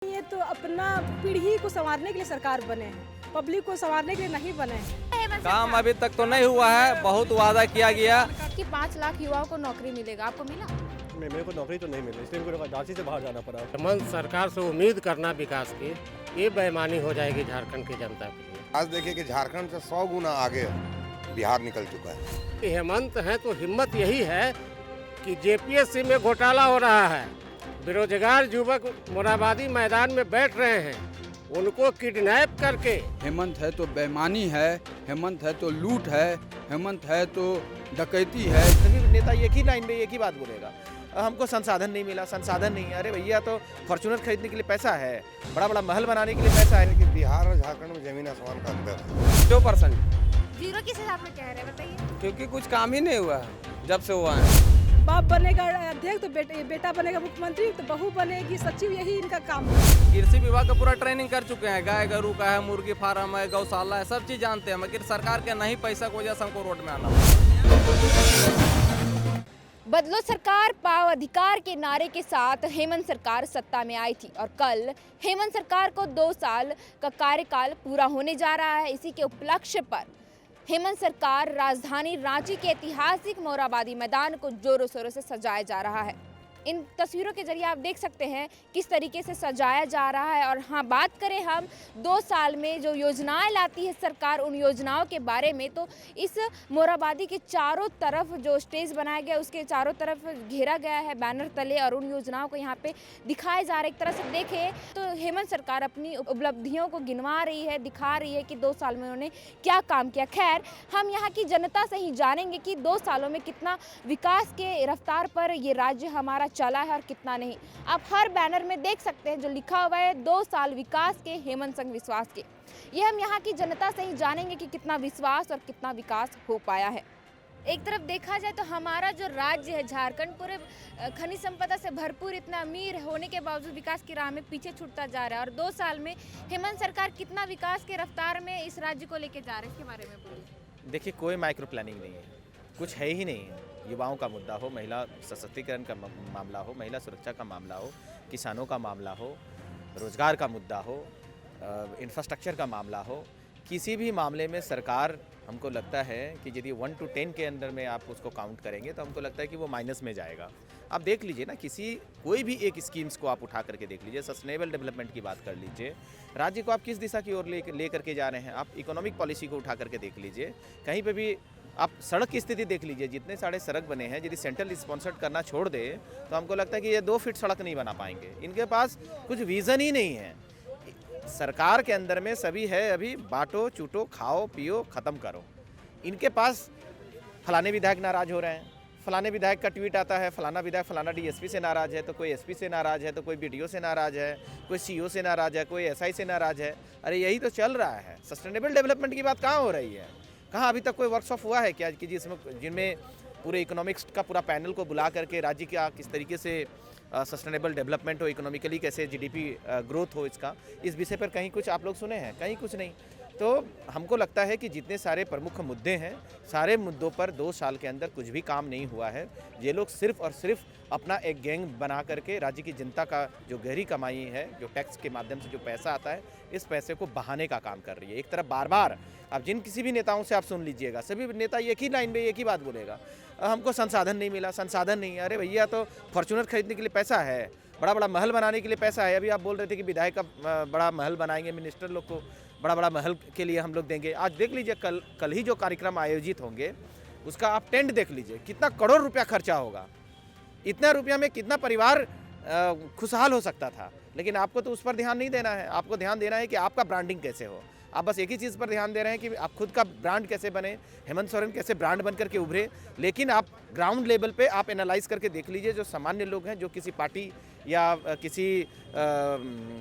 ये तो अपना पीढ़ी को संवारने के लिए सरकार बने हैं, पब्लिक को संवारने के लिए नहीं बने हैं। काम अभी तक तो नहीं हुआ है, बहुत वादा किया गया कि 5 लाख युवाओं को नौकरी मिलेगा। आपको मिला? मेरे को नौकरी तो नहीं मिली, इसलिए मेरे को रांची से बाहर जाना पड़ा। हेमंत सरकार से उम्मीद करना विकास की, ये बेईमानी हो जाएगी झारखंड की जनता के लिए। आज देखिए कि झारखंड से 100 गुना आगे बिहार निकल चुका है। हेमंत है तो हिम्मत यही है कि जेपीएससी में घोटाला हो रहा है, बेरोजगार युवक मोराबादी मैदान में बैठ रहे हैं, उनको किडनैप करके। हेमंत है तो बेईमानी है, हेमंत है तो लूट है, हेमंत है तो डकैती है। सभी नेता एक ही लाइन में एक ही बात बोलेगा, हमको संसाधन नहीं मिला, संसाधन नहीं। अरे भैया, तो फॉर्च्यूनर खरीदने के लिए पैसा है, बड़ा बड़ा महल बनाने के लिए पैसा है। कि बिहार और झारखंड में जमीन आसमान का अंतर है। 2%, जीरो किस हिसाब में कह रहे हैं बताइए? क्योंकि कुछ काम ही नहीं हुआ है जब से हुआ है। बाप बनेगा अध्यक्ष तो बेटा बनेगा मुख्यमंत्री, तो बहू बनेगी सचिव, यही इनका काम है। कृषि विभाग का पूरा ट्रेनिंग कर चुके हैं, गाय गरू का है, मुर्गी फार्म है, गौशाला है, सब चीज जानते हैं, मगर सरकार के नहीं पैसा की वजह से हमको रोड में आना बदलो सरकार पाओ अधिकार के नारे के साथ हेमंत सरकार सत्ता में आई थी और कल हेमंत सरकार को 2 साल का कार्यकाल पूरा होने जा रहा है। इसी के उपलक्ष्य पर हेमंत सरकार राजधानी रांची के ऐतिहासिक मोराबादी मैदान को जोरों शोरों से सजाया जा रहा है। इन तस्वीरों के जरिए आप देख सकते हैं किस तरीके से सजाया जा रहा है। और हाँ, बात करें हम 2 साल में जो योजनाएं लाती है सरकार, उन योजनाओं के बारे में, तो इस मोराबादी के चारों तरफ जो स्टेज बनाया गया उसके चारों तरफ घेरा गया है बैनर तले, और उन योजनाओं को यहाँ पे दिखाया जा रहा है। एक तरह से देखें तो हेमंत सरकार अपनी उपलब्धियों को गिनवा रही है, दिखा रही है कि 2 साल में उन्होंने क्या काम किया। खैर, हम यहाँ की जनता से ही जानेंगे कि 2 सालों में कितना विकास के रफ्तार पर ये राज्य हमारा चला है और कितना नहीं। आप हर बैनर में देख सकते हैं जो लिखा हुआ है 2 साल विकास के, हेमंत संग विश्वास के। ये हम यहाँ की जनता से ही जानेंगे कि कितना विश्वास और कितना विकास हो पाया है। एक तरफ देखा जाए तो हमारा जो राज्य है झारखंड पूरे खनिज संपदा से भरपूर, इतना अमीर होने के बावजूद विकास की राह में पीछे छूटता जा रहा है। और 2 साल में हेमंत सरकार कितना विकास के रफ्तार में इस राज्य को लेके जा रहे हैं, इसके बारे में बोलिए। देखिए, कोई माइक्रो प्लानिंग नहीं है, कुछ है ही नहीं है। युवाओं का मुद्दा हो, महिला सशक्तिकरण का मामला हो, महिला सुरक्षा का मामला हो, किसानों का मामला हो, रोजगार का मुद्दा हो, इंफ्रास्ट्रक्चर का मामला हो, किसी भी मामले में सरकार, हमको लगता है कि यदि 1 to 10 के अंदर में आप उसको काउंट करेंगे तो हमको लगता है कि वो माइनस में जाएगा। आप देख लीजिए ना, कोई भी एक स्कीम्स को आप उठा करके देख लीजिए, सस्टेनेबल डेवलपमेंट की बात कर लीजिए, राज्य को आप किस दिशा की ओर ले करके जा रहे हैं। आप इकोनॉमिक पॉलिसी को उठा करके देख लीजिए, कहीं पे भी आप सड़क की स्थिति देख लीजिए, जितने सारे सड़क बने हैं, यदि सेंट्रल स्पॉन्सर्ड करना छोड़ दे तो हमको लगता है कि ये 2 फीट सड़क नहीं बना पाएंगे। इनके पास कुछ विज़न ही नहीं है। सरकार के अंदर में सभी है, अभी बांटो चूटो खाओ पियो ख़त्म करो। इनके पास फलाने विधायक नाराज़ हो रहे हैं, फलाने विधायक का ट्वीट आता है, फलाना विधायक फलाना डीएसपी से नाराज़ है, तो कोई एसपी से नाराज़ है, तो कोई बीडीओ से नाराज़ है, कोई सीईओ से नाराज़ है, कोई एसआई से नाराज़ है। अरे यही तो चल रहा है। सस्टेनेबल डेवलपमेंट की बात कहाँ हो रही है? कहाँ अभी तक कोई वर्कशॉप हुआ है क्या कि जिनमें पूरे इकोनॉमिक्स का पूरा पैनल को बुला करके राज्य का किस तरीके से सस्टेनेबल डेवलपमेंट हो, इकोनॉमिकली कैसे जीडीपी ग्रोथ हो, इस विषय पर कहीं कुछ आप लोग सुने हैं? कहीं कुछ नहीं। तो हमको लगता है कि जितने सारे प्रमुख मुद्दे हैं, सारे मुद्दों पर 2 साल के अंदर कुछ भी काम नहीं हुआ है। ये लोग सिर्फ और सिर्फ अपना एक गैंग बना करके राज्य की जनता का जो गहरी कमाई है, जो टैक्स के माध्यम से जो पैसा आता है, इस पैसे को बहाने का काम कर रही है। एक तरफ बार बार आप किसी भी नेताओं से आप सुन लीजिएगा, सभी नेता एक ही लाइन में एक ही बात बोलेगा, हमको संसाधन नहीं मिला, संसाधन नहीं। अरे भैया, तो फॉर्च्यूनर खरीदने के लिए पैसा है, बड़ा बड़ा महल बनाने के लिए पैसा है। अभी आप बोल रहे थे कि विधायक का बड़ा महल बनाएंगे, मिनिस्टर लोग को बड़ा बड़ा महल के लिए हम लोग देंगे। आज देख लीजिए, कल ही जो कार्यक्रम आयोजित होंगे उसका आप टेंट देख लीजिए, कितना करोड़ रुपया खर्चा होगा। इतना रुपया में कितना परिवार खुशहाल हो सकता था। लेकिन आपको तो उस पर ध्यान नहीं देना है, आपको ध्यान देना है कि आपका ब्रांडिंग कैसे हो। आप बस एक ही चीज़ पर ध्यान दे रहे हैं कि आप खुद का ब्रांड कैसे बने, हेमंत सोरेन कैसे ब्रांड बन करके उभरे। लेकिन आप ग्राउंड लेवल पे आप एनालाइज करके देख लीजिए, जो सामान्य लोग हैं, जो किसी पार्टी या किसी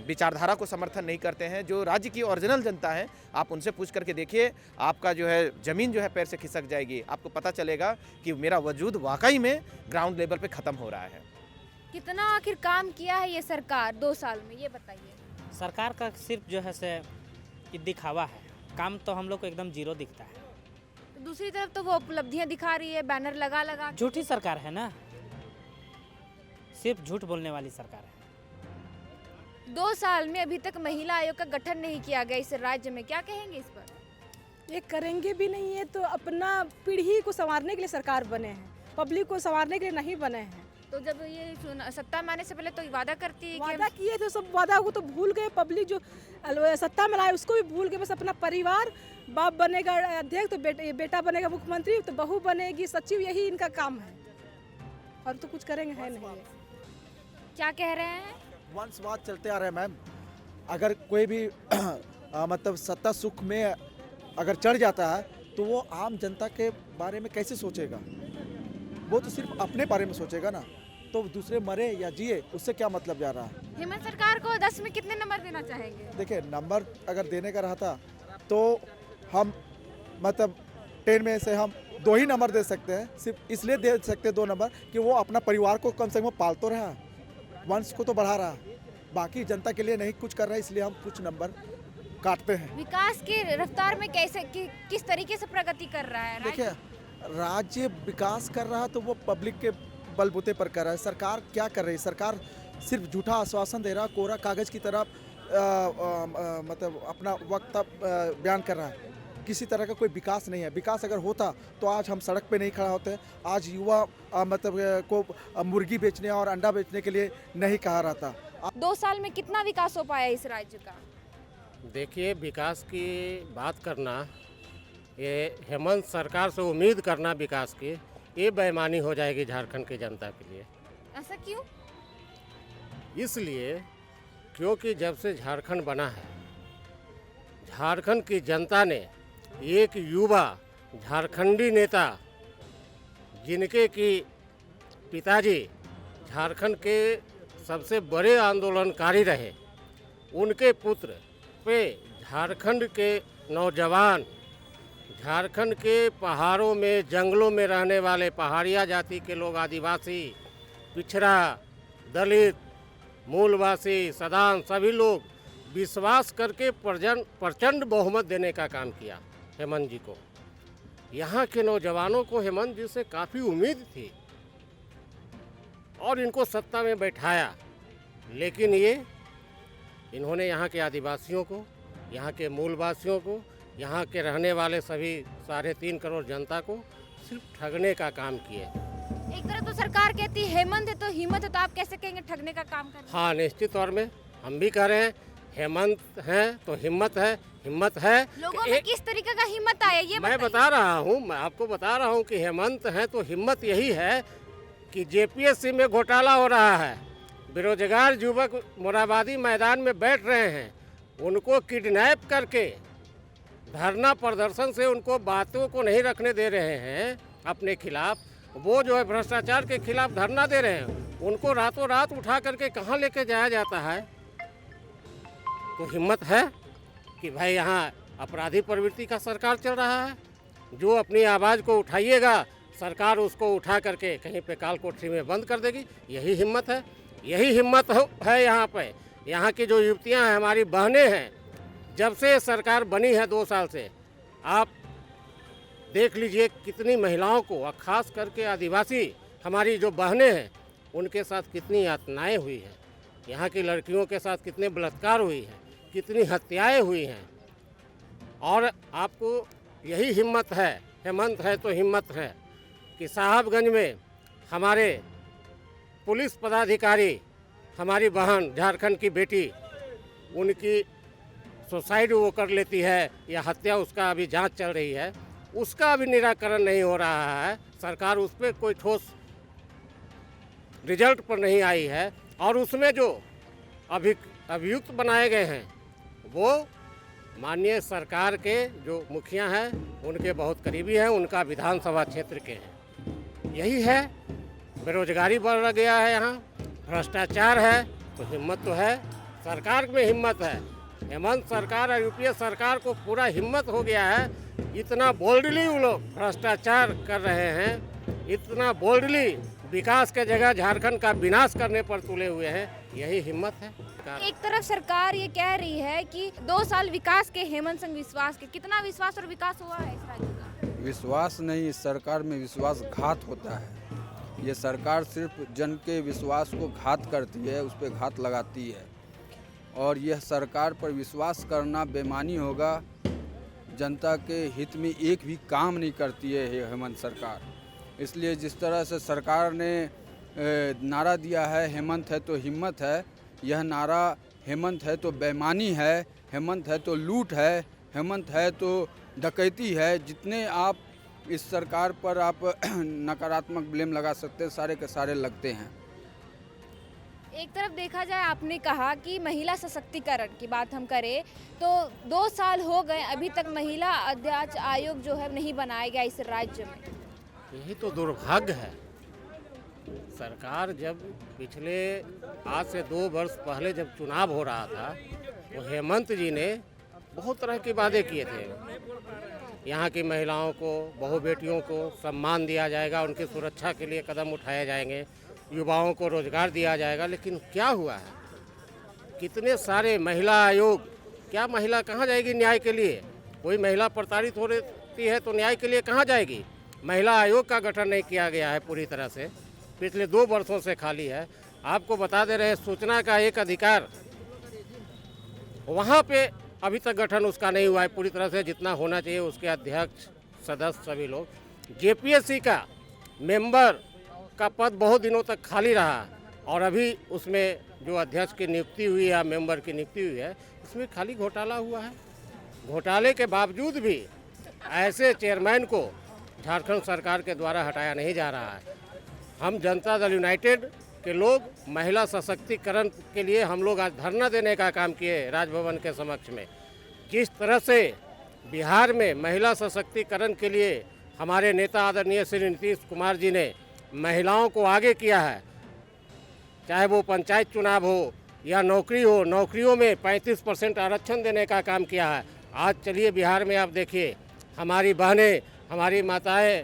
विचारधारा को समर्थन नहीं करते हैं, जो राज्य की ओरिजिनल जनता है, आप उनसे पूछ करके देखिए, आपका जो है ज़मीन जो है पैर से खिसक जाएगी। आपको पता चलेगा कि मेरा वजूद वाकई में ग्राउंड लेवल पे ख़त्म हो रहा है। कितना आखिर काम किया है ये सरकार 2 साल में, ये बताइए। सरकार का सिर्फ जो है से दिखावा है, काम तो हम लोग को एकदम जीरो दिखता है। तो दूसरी तरफ तो वो उपलब्धियां दिखा रही है, बैनर लगा झूठी सरकार है ना, सिर्फ झूठ बोलने वाली सरकार है। 2 साल में अभी तक महिला आयोग का गठन नहीं किया गया इस राज्य में, क्या कहेंगे इस पर? ये करेंगे भी नहीं, है तो अपना पीढ़ी को संवारने के लिए सरकार बने हैं, पब्लिक को संवारने के लिए नहीं बने हैं। तो जब ये सत्ता में आने से पहले तो वादा करती है कि वादा किए थे, सब वादा को तो भूल गए। पब्लिक जो सत्ता में लाए उसको भी भूल गए। बस अपना परिवार, बाप बनेगा अध्यक्ष तो बेटा बनेगा मुख्यमंत्री, तो बहू बनेगी सचिव, यही इनका काम है, और तो कुछ करेंगे है नहीं। क्या कह रहे हैं? वंशवाद चलते आ रहे हैं मैम। अगर कोई भी मतलब सत्ता सुख में अगर चढ़ जाता है तो वो आम जनता के बारे में कैसे सोचेगा? वो तो सिर्फ अपने बारे में सोचेगा ना, तो दूसरे मरे या जिए उससे क्या मतलब जा रहा है? हेमंत सरकार को 10 में कितने नंबर देना चाहेंगे? देखिए, नंबर अगर देने का रहता तो हम मतलब 10 में से हम 2 ही नंबर दे सकते हैं। सिर्फ इसलिए दे सकते हैं 2 नंबर कि वो अपना परिवार को कम से कम पाल तो रहा, वंश को तो बढ़ा रहा, बाकी जनता के लिए नहीं कुछ कर रहा है, इसलिए हम कुछ नंबर काटते हैं। विकास की रफ्तार में कैसे किस तरीके से प्रगति कर रहा है? देखिए, राज्य विकास कर रहा तो वो पब्लिक के बलबूते पर कर रहा है। सरकार क्या कर रही है? सरकार सिर्फ झूठा आश्वासन दे रहा, कोरा कागज की तरह मतलब अपना वक्त बयान कर रहा है। किसी तरह का कोई विकास नहीं है। विकास अगर होता तो आज हम सड़क पे नहीं खड़ा होते, आज युवा मतलब को मुर्गी बेचने और अंडा बेचने के लिए नहीं कहा रहता। 2 साल में कितना विकास हो पाया इस राज्य का? देखिए, विकास की बात करना, ये हेमंत सरकार से उम्मीद करना विकास की, ये बेईमानी हो जाएगी झारखंड की जनता के लिए। ऐसा क्यों? इसलिए क्योंकि जब से झारखंड बना है, झारखंड की जनता ने एक युवा झारखंडी नेता, जिनके कि पिताजी झारखंड के सबसे बड़े आंदोलनकारी रहे, उनके पुत्र पे झारखंड के नौजवान, झारखंड के पहाड़ों में जंगलों में रहने वाले पहाड़िया जाति के लोग, आदिवासी, पिछड़ा, दलित, मूलवासी, सदान, सभी लोग विश्वास करके प्रचंड बहुमत देने का काम किया हेमंत जी को। यहाँ के नौजवानों को हेमंत जी से काफ़ी उम्मीद थी और इनको सत्ता में बैठाया, लेकिन इन्होंने यहाँ के आदिवासियों को, यहाँ के मूलवासियों को, यहाँ के रहने वाले सभी 3.5 करोड़ जनता को सिर्फ ठगने का काम किए। एक तरफ तो सरकार कहती है हेमंत है तो हिम्मत है, तो आप कैसे कहेंगे ठगने का काम कर? हाँ, निश्चित तौर में हम भी कह रहे हैं, हेमंत है तो हिम्मत है, हिम्मत है। लोगों में किस तरीके का हिम्मत आया ये मैं बता रहा हूँ, मैं आपको बता रहा हूँ कि हेमंत है तो हिम्मत यही है कि जेपीएससी में घोटाला हो रहा है, बेरोजगार युवक मोराबादी मैदान में बैठ रहे हैं, उनको किडनैप करके धरना प्रदर्शन से उनको बातों को नहीं रखने दे रहे हैं अपने खिलाफ, वो जो है भ्रष्टाचार के खिलाफ धरना दे रहे हैं, उनको रातों रात उठा करके कहाँ लेके जाया जाता है? तो हिम्मत है कि भाई यहाँ अपराधी प्रवृत्ति का सरकार चल रहा है, जो अपनी आवाज़ को उठाइएगा सरकार उसको उठा करके कहीं पे काल कोठरी में बंद कर देगी। यही हिम्मत है, यही हिम्मत है यहाँ पे। यहाँ की जो युवतियाँ हैं, हमारी बहनें हैं, जब से सरकार बनी है 2 साल से, आप देख लीजिए कितनी महिलाओं को, और ख़ास करके आदिवासी हमारी जो बहनें हैं, उनके साथ कितनी यातनाएं हुई हैं, यहाँ की लड़कियों के साथ कितने बलात्कार हुई हैं, कितनी हत्याएं हुई हैं। और आपको यही हिम्मत है, हेमंत है तो हिम्मत है कि साहबगंज में हमारे पुलिस पदाधिकारी, हमारी बहन झारखंड की बेटी, उनकी सुसाइड वो कर लेती है या हत्या, उसका अभी जांच चल रही है, उसका अभी निराकरण नहीं हो रहा है। सरकार उस पर कोई ठोस रिजल्ट पर नहीं आई है। और उसमें जो अभियुक्त बनाए गए हैं वो माननीय सरकार के जो मुखिया हैं उनके बहुत करीबी हैं, उनका विधानसभा क्षेत्र के हैं। यही है, बेरोजगारी बढ़ गया है, यहाँ भ्रष्टाचार है, तो हिम्मत तो है, सरकार में हिम्मत है। हेमंत सरकार और यूपीए सरकार को पूरा हिम्मत हो गया है, इतना बोल्डली वो लोग भ्रष्टाचार कर रहे हैं, इतना बोल्डली विकास के जगह झारखंड का विनाश करने पर तुले हुए हैं। यही हिम्मत है। एक तरफ सरकार ये कह रही है कि 2 साल विकास के, हेमंत संग विश्वास के, कितना विश्वास और विकास हुआ है इस राज्य का? विश्वास नहीं, इस सरकार में विश्वासघात होता है। ये सरकार सिर्फ जन के विश्वास को घात करती है, उस पर घात लगाती है। और यह सरकार पर विश्वास करना बेईमानी होगा। जनता के हित में एक भी काम नहीं करती है ये हेमंत सरकार। इसलिए जिस तरह से सरकार ने नारा दिया है हेमंत है तो हिम्मत है, यह नारा हेमंत है तो बेईमानी है, हेमंत है तो लूट है, हेमंत है तो डकैती है। जितने आप इस सरकार पर आप नकारात्मक ब्लेम लगा सकते हैं, सारे के सारे लगते हैं। एक तरफ देखा जाए, आपने कहा कि महिला सशक्तिकरण की बात हम करें तो 2 साल हो गए, अभी तक महिला अध्यक्ष आयोग जो है नहीं बनाया गया इस राज्य में। यही तो दुर्भाग्य है। सरकार जब पिछले आज से 2 वर्ष पहले जब चुनाव हो रहा था तो हेमंत जी ने बहुत तरह के वादे किए थे। यहाँ की महिलाओं को, बहू बेटियों को सम्मान दिया जाएगा, उनकी सुरक्षा के लिए कदम उठाए जाएंगे, युवाओं को रोजगार दिया जाएगा। लेकिन क्या हुआ है? कितने सारे महिला आयोग, क्या महिला कहाँ जाएगी न्याय के लिए? कोई महिला प्रताड़ित हो रही है तो न्याय के लिए कहाँ जाएगी? महिला आयोग का गठन नहीं किया गया है पूरी तरह से, पिछले 2 वर्षों से खाली है। आपको बता दे रहे हैं, सूचना का एक अधिकार वहाँ पे अभी तक गठन उसका नहीं हुआ है पूरी तरह से जितना होना चाहिए। उसके अध्यक्ष, सदस्य सभी लोग। जेपीएससी का मेंबर का पद बहुत दिनों तक खाली रहा और अभी उसमें जो अध्यक्ष की नियुक्ति हुई है, मेंबर की नियुक्ति हुई है, इसमें खाली घोटाला हुआ है। घोटाले के बावजूद भी ऐसे चेयरमैन को झारखंड सरकार के द्वारा हटाया नहीं जा रहा है। हम जनता दल यूनाइटेड के लोग महिला सशक्तिकरण के लिए हम लोग आज धरना देने का काम किए राजभवन के समक्ष में। जिस तरह से बिहार में महिला सशक्तिकरण के लिए हमारे नेता आदरणीय श्री नीतीश कुमार जी ने महिलाओं को आगे किया है, चाहे वो पंचायत चुनाव हो या नौकरी हो, नौकरियों में 35% आरक्षण देने का काम किया है। आज चलिए बिहार में आप देखिए, हमारी बहनें, हमारी माताएं,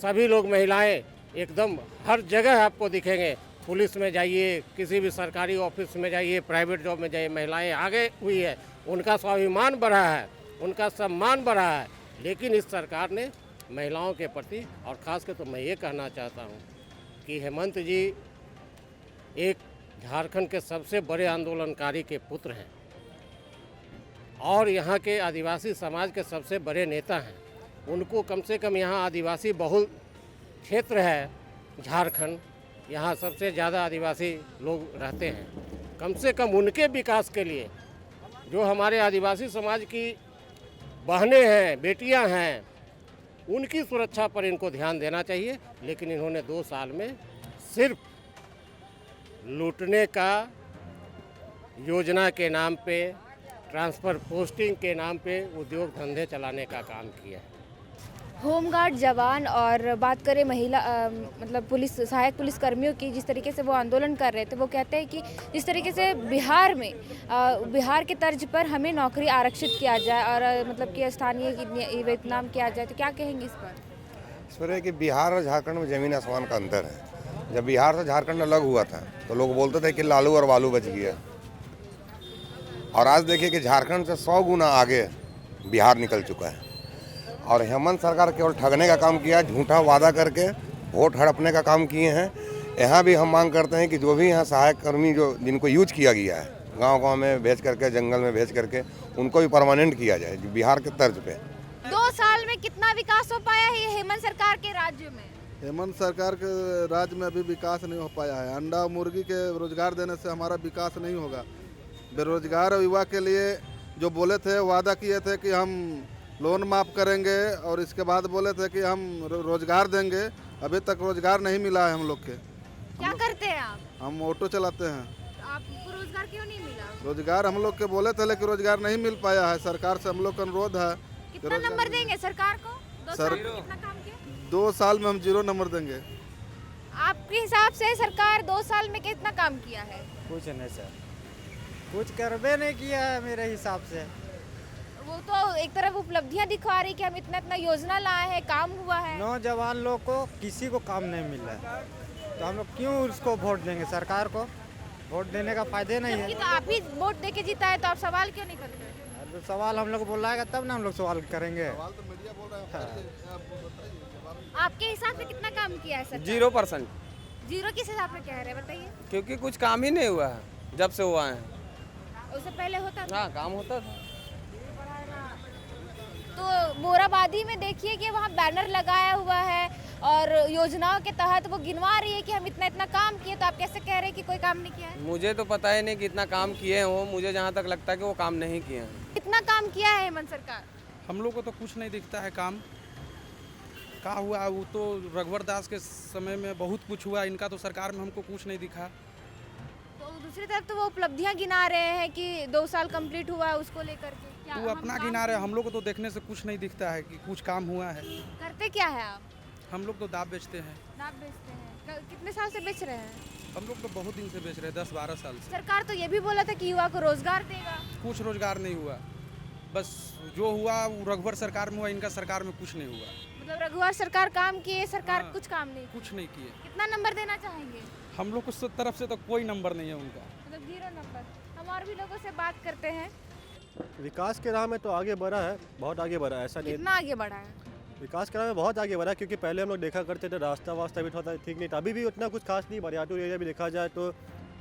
सभी लोग महिलाएं एकदम हर जगह आपको दिखेंगे। पुलिस में जाइए, किसी भी सरकारी ऑफिस में जाइए, प्राइवेट जॉब में जाइए, महिलाएं आगे हुई है। उनका स्वाभिमान बढ़ा है, उनका सम्मान बढ़ा है। लेकिन इस सरकार ने महिलाओं के प्रति, और ख़ास कर तो मैं ये कहना चाहता हूँ कि हेमंत जी एक झारखंड के सबसे बड़े आंदोलनकारी के पुत्र हैं और यहाँ के आदिवासी समाज के सबसे बड़े नेता हैं। उनको कम से कम, यहाँ आदिवासी बहुल क्षेत्र है झारखंड, यहाँ सबसे ज़्यादा आदिवासी लोग रहते हैं। कम से कम उनके विकास के लिए, जो हमारे आदिवासी समाज की बहनें हैं, बेटियां हैं, उनकी सुरक्षा पर इनको ध्यान देना चाहिए। लेकिन इन्होंने 2 साल में सिर्फ लूटने का, योजना के नाम पे, ट्रांसफ़र पोस्टिंग के नाम पे उद्योग धंधे चलाने का काम किया है। होमगार्ड जवान और बात करें महिला मतलब पुलिस, सहायक पुलिस कर्मियों की, जिस तरीके से वो आंदोलन कर रहे थे, वो कहते हैं कि जिस तरीके से बिहार में बिहार के तर्ज पर हमें नौकरी आरक्षित किया जाए और मतलब कि स्थानीय वेतनमान किया जाए, तो क्या कहेंगे इस पर? इस पर है कि बिहार और झारखंड में ज़मीन आसमान का अंतर है। जब बिहार से झारखंड अलग हुआ था तो लोग बोलते थे कि लालू और बालू बच गया, और आज देखिए कि झारखंड से 100 गुना आगे बिहार निकल चुका है। और हेमंत सरकार केवल ठगने का काम किया, झूठा वादा करके वोट हड़पने का काम किए हैं। यहाँ भी हम मांग करते हैं कि जो भी यहाँ सहायक कर्मी जो जिनको यूज किया गया है, गांव-गांव में भेज करके, जंगल में भेज करके, उनको भी परमानेंट किया जाए बिहार के तर्ज पे। 2 साल में कितना विकास हो पाया है हेमंत सरकार के राज्य में? हेमंत सरकार के राज्य में अभी विकास नहीं हो पाया है। अंडा मुर्गी के रोजगार देने से हमारा विकास नहीं होगा। बेरोजगार युवा के लिए जो बोले थे, वादा किए थे कि हम लोन माफ़ करेंगे और इसके बाद बोले थे कि हम रोजगार देंगे, अभी तक रोजगार नहीं मिला है हम लोग के। क्या करते हैं आप? हम ऑटो चलाते हैं। तो आपको रोजगार क्यों नहीं मिला? रोजगार हम लोग के बोले थे, लेकिन रोजगार नहीं मिल पाया है। सरकार से हम लोग का अनुरोध है। कितना नंबर देंगे सरकार को? 2 साल में कितना काम किया? 2 साल में हम 0 नंबर देंगे। आपके हिसाब से सरकार 2 साल में कितना काम किया है? कुछ नहीं सर, कुछ करबे नहीं किया है मेरे हिसाब से। वो तो एक तरफ उपलब्धियां दिखा रही कि हम इतना इतना योजना लाए हैं, काम हुआ है। नौजवान लोग को किसी को काम नहीं मिल रहा है, तो हम लोग क्यों उसको वोट देंगे? सरकार को वोट देने का फायदे नहीं है। तो आप ही वोट देके जीता है, तो आप सवाल क्यों नहीं करते? तो सवाल हम लोग बुलाएगा तब ना हम लोग सवाल करेंगे। आपके हिसाब से कितना काम किया है सरकार? 0%। 0 किस हिसाब से कह रहे हैं बताइए? क्योंकि कुछ काम ही नहीं हुआ है जब से वो आए हैं। उससे पहले होता था? हाँ, काम होता था। तो मोराबादी में देखिए कि वहाँ बैनर लगाया हुआ है और योजनाओं के तहत वो गिनवा रही है कि हम इतना इतना काम किए, तो आप कैसे कह रहे हैं कि कोई काम नहीं किया है? मुझे तो पता ही नहीं कि इतना काम किए हैं वो, मुझे जहाँ तक लगता है कि वो काम नहीं किए हैं। कितना काम किया है हेमंत सरकार? हम लोग को तो कुछ नहीं दिखता है काम का हुआ। वो तो रघुवर दास के समय में बहुत कुछ हुआ, इनका तो सरकार में हमको कुछ नहीं दिखा। तो दूसरी तरफ तो वो उपलब्धियां गिना रहे हैं कि 2 साल कंप्लीट हुआ है, उसको लेकर के क्या वो अपना गिना रहे, हम लोग को तो देखने से कुछ नहीं दिखता है कि कुछ काम हुआ है। करते क्या है आप? हम लोग तो दाब बेचते हैं। दाब बेचते हैं। कितने साल से बेच रहे हैं? हम लोग तो बहुत दिन से बेच रहे हैं, 10-12 साल से। सरकार तो ये भी बोला था कि युवा को रोजगार देगा। कुछ रोजगार नहीं हुआ, बस जो हुआ वो रघुवर सरकार में हुआ, इनका सरकार में कुछ नहीं हुआ। मतलब रघुवर सरकार काम किए, सरकार हाँ, कुछ काम नहीं, कुछ नहीं किए। कितना नंबर देना चाहेंगे? हम लोग को तरफ से तो कोई नंबर नहीं है उनका, मतलब 0 नंबर। हम और भी लोगों से बात करते हैं। विकास के राह में तो आगे बढ़ा है, बहुत आगे बढ़ा है, ऐसा नहीं। कितना आगे बढ़ा है? विकास के राह में बहुत आगे बढ़ा है, क्योंकि पहले हम लोग देखा करते थे रास्ता वास्ता भी थोड़ा ठीक नहीं था, अभी भी उतना कुछ खास नहीं। बरियातुर एरिया भी देखा जाए तो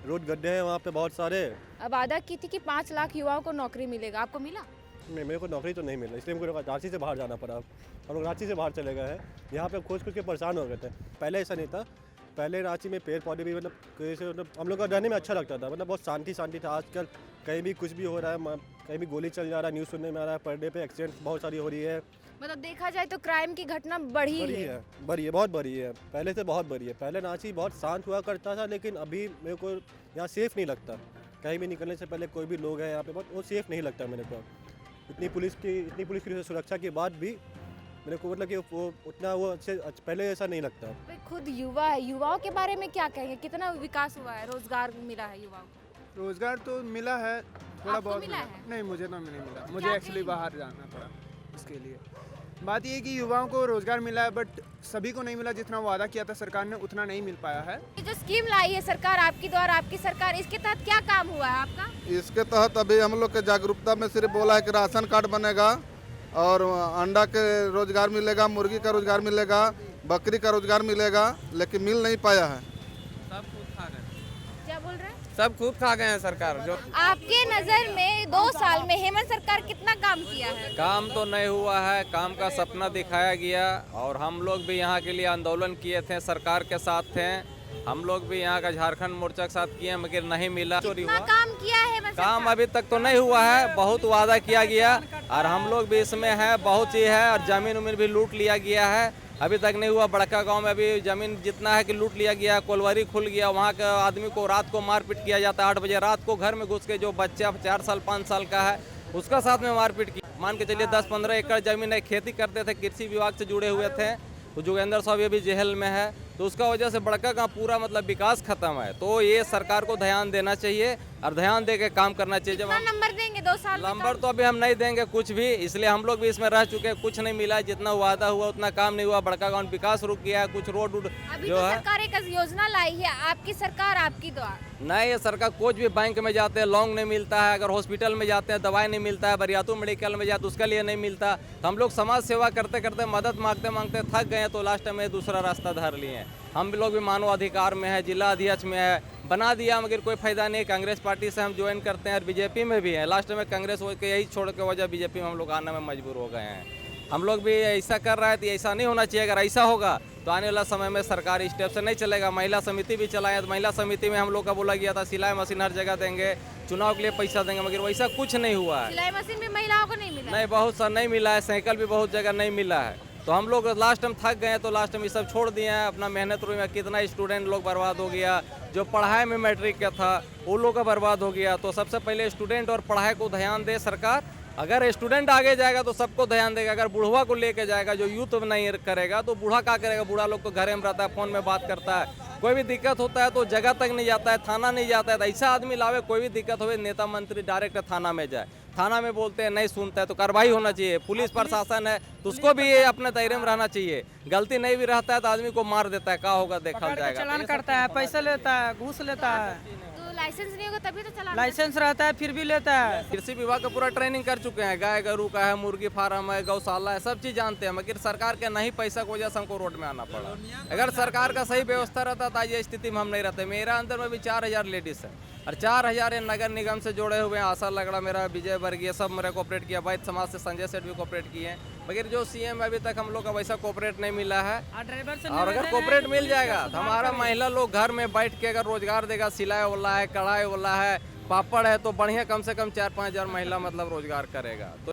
रोड गड्ढे हैं वहाँ पे बहुत सारे। अब वादा की थी कि 5 लाख युवाओं को नौकरी मिलेगा, आपको मिला? नहीं, मेरे को नौकरी तो नहीं मिला, इसलिए हमको रांची से बाहर जाना पड़ा। हम लोग रांची से बाहर चले गए हैं, यहाँ पे खोज के परेशान हो गए थे। पहले ऐसा नहीं था, पहले रांची में पेड़ पौधे भी मतलब हम लोग का रहने में अच्छा लगता था, मतलब बहुत शांति था। आजकल कहीं भी कुछ भी हो रहा है, कहीं भी गोली चल जा रहा है, न्यूज़ सुनने में आ रहा है, पर डे पे एक्सीडेंट बहुत सारी हो रही है। मतलब देखा जाए तो क्राइम की घटना बढ़ी है, बहुत बड़ी है, पहले से बहुत बड़ी है। पहले रांची बहुत शांत हुआ करता था, लेकिन अभी मेरे को यहाँ सेफ़ नहीं लगता। कहीं भी निकलने से पहले कोई भी लोग हैं यहाँ पे, बहुत वो सेफ़ नहीं लगता मेरे को। इतनी पुलिस की सुरक्षा के बाद भी मेरे को मतलब कि वो उतना वो अच्छे पहले ऐसा नहीं लगता। खुद युवा है, युवाओं के बारे में क्या कहेंगे? कितना विकास हुआ है, रोजगार मिला है युवाओं को? रोजगार तो मिला है, थोड़ा बहुत मिला है? नहीं, मुझे तो नहीं मिला, मुझे एक्चुअली बाहर जाना पड़ा इसके लिए। बात ये है कि युवाओं को रोजगार मिला है, बट सभी को नहीं मिला। जितना वादा किया था सरकार ने उतना नहीं मिल पाया है। ये जो स्कीम लाई है सरकार आपकी द्वारा, आपकी सरकार, इसके तहत क्या काम हुआ है आपका? इसके तहत अभी हम लोग के जागरूकता में सिर्फ बोला है कि राशन कार्ड बनेगा और अंडा के रोजगार मिलेगा, मुर्गी का रोजगार मिलेगा, बकरी का रोजगार मिलेगा, लेकिन मिल नहीं पाया है। सब खुद खा गए। क्या बोल रहे हैं? सब खुद खा गए हैं सरकार। जो आपके नजर में 2 साल में हेमंत सरकार कितना काम किया है? काम तो नहीं हुआ है, काम का सपना दिखाया गया और हम लोग भी यहाँ के लिए आंदोलन किए थे, सरकार के साथ थे। हम लोग भी यहाँ का झारखंड मोर्चा के साथ किए, मगर नहीं मिला। कितना काम किया है हेमंत सरकार? काम अभी तक तो नहीं हुआ है, बहुत वादा किया गया और हम लोग भी इसमें है, बहुत चीज है और जमीन उमीन भी लूट लिया गया है, अभी तक नहीं हुआ। बड़का गांव में अभी जमीन जितना है कि लूट लिया गया, कोलवरी खुल गया, वहाँ के आदमी को रात को मारपीट किया जाता है। 8 बजे रात को घर में घुस के जो बच्चा 4 साल 5 साल का है उसका साथ में मारपीट की। मान के चलिए 10-15 एकड़ जमीन है, खेती करते थे, कृषि विभाग से जुड़े हुए थे। तो जोगेंद्र साहब ये भी जेल में है, तो उसका वजह से बड़का का पूरा मतलब विकास खत्म है। तो ये सरकार को ध्यान देना चाहिए और ध्यान दे के काम करना चाहिए। जब हम नंबर देंगे 2 साल में? नंबर तो अभी हम नहीं देंगे कुछ भी, इसलिए हम लोग भी इसमें रह चुके हैं, कुछ नहीं मिला। जितना वादा हुआ उतना काम नहीं हुआ। बड़का गाँव विकास रुक गया है, कुछ रोड अभी जो तो है। सरकार एक योजना लाई है, आपकी सरकार, आपकी द्वारा। नहीं, ये सरकार कुछ भी बैंक में जाते हैं लॉन्ग नहीं मिलता है, अगर हॉस्पिटल में जाते हैं दवाई नहीं मिलता है, बरियातुर मेडिकल में जाते उसके लिए नहीं मिलता। तो हम लोग समाज सेवा करते करते मदद मांगते मांगते थक गए, तो लास्ट में दूसरा रास्ता धर लिए हैं। हम लोग भी मानव अधिकार में है, जिला अध्यक्ष में है, बना दिया, मगर कोई फायदा नहीं। कांग्रेस पार्टी से हम ज्वाइन करते हैं और बीजेपी में भी है। लास्ट में कांग्रेस के यही छोड़ के वजह बीजेपी में हम लोग आने में मजबूर हो गए हैं। हम लोग भी ऐसा कर रहे हैं तो ऐसा नहीं होना चाहिए। अगर ऐसा होगा तो आने वाला समय में सरकारी स्टेप से नहीं चलेगा। महिला समिति भी चलाए, तो महिला समिति में हम लोग का बोला गया था सिलाई मशीन हर जगह देंगे, चुनाव के लिए पैसा देंगे, मगर वैसा कुछ नहीं हुआ है। सिलाई मशीन भी महिलाओं को नहीं मिला? नहीं, बहुत सा नहीं मिला है, साइकिल भी बहुत जगह नहीं मिला है। तो हम लोग लास्ट में थक गए, तो लास्ट में ये सब छोड़ दिए हैं। अपना मेहनत में कितना स्टूडेंट लोग बर्बाद हो गया, जो पढ़ाई में मैट्रिक का था वो लोग का बर्बाद हो गया। तो सबसे पहले स्टूडेंट और पढ़ाई को ध्यान दे सरकार। अगर स्टूडेंट आगे जाएगा तो सबको ध्यान देगा। अगर बूढ़वा को लेके जाएगा, जो यूथ नहीं करेगा, तो बूढ़ा क्या करेगा? बूढ़ा लोग तो घर में रहता है, फोन में बात करता है। कोई भी दिक्कत होता है तो जगह तक नहीं जाता है, थाना नहीं जाता है। तो ऐसा आदमी लावे, कोई भी दिक्कत हो, नेता मंत्री डायरेक्ट थाना में जाए। थाना में बोलते हैं नहीं सुनता है तो कार्रवाई होना चाहिए। पुलिस प्रशासन है तो उसको भी ये अपने दायरे में रहना चाहिए। गलती नहीं भी रहता है तो आदमी को मार देता है, क्या होगा देखा जाएगा। चालान करता है, पैसा लेता है, घूस लेता है। तो लाइसेंस नहीं होगा तभी तो चलान? लाइसेंस रहता है फिर भी लेता है। कृषि विभाग का पूरा ट्रेनिंग कर चुके हैं, गाय गरू का है, मुर्गी फार्म है, गौशाला है, सब चीज जानते हैं, मगर सरकार के नहीं पैसा की वजह से हमको रोड में आना पड़ा। अगर सरकार का सही व्यवस्था रहता तो आज ये स्थिति में हम नहीं रहते। मेरा अंदर में भी 4000 लेडीज है, और 4000 नगर निगम से जुड़े हुए हैं। आशा लगड़ा, मेरा विजय वर्गीय, सब मेरे कोऑपरेट किया। वैद्य समाज से संजय सेठ भी कोऑपरेट किए हैं, मगर जो सीएम अभी तक हम लोग का वैसा कोऑपरेट नहीं मिला है। और अगर कोऑपरेट मिल जाएगा तो हमारा महिला लोग घर में बैठ के अगर रोजगार देगा, सिलाई वाला है, कढ़ाई वाला है, पापड़ है, तो बढ़िया कम से कम 4-5 हज़ार महिला मतलब रोजगार करेगा। तो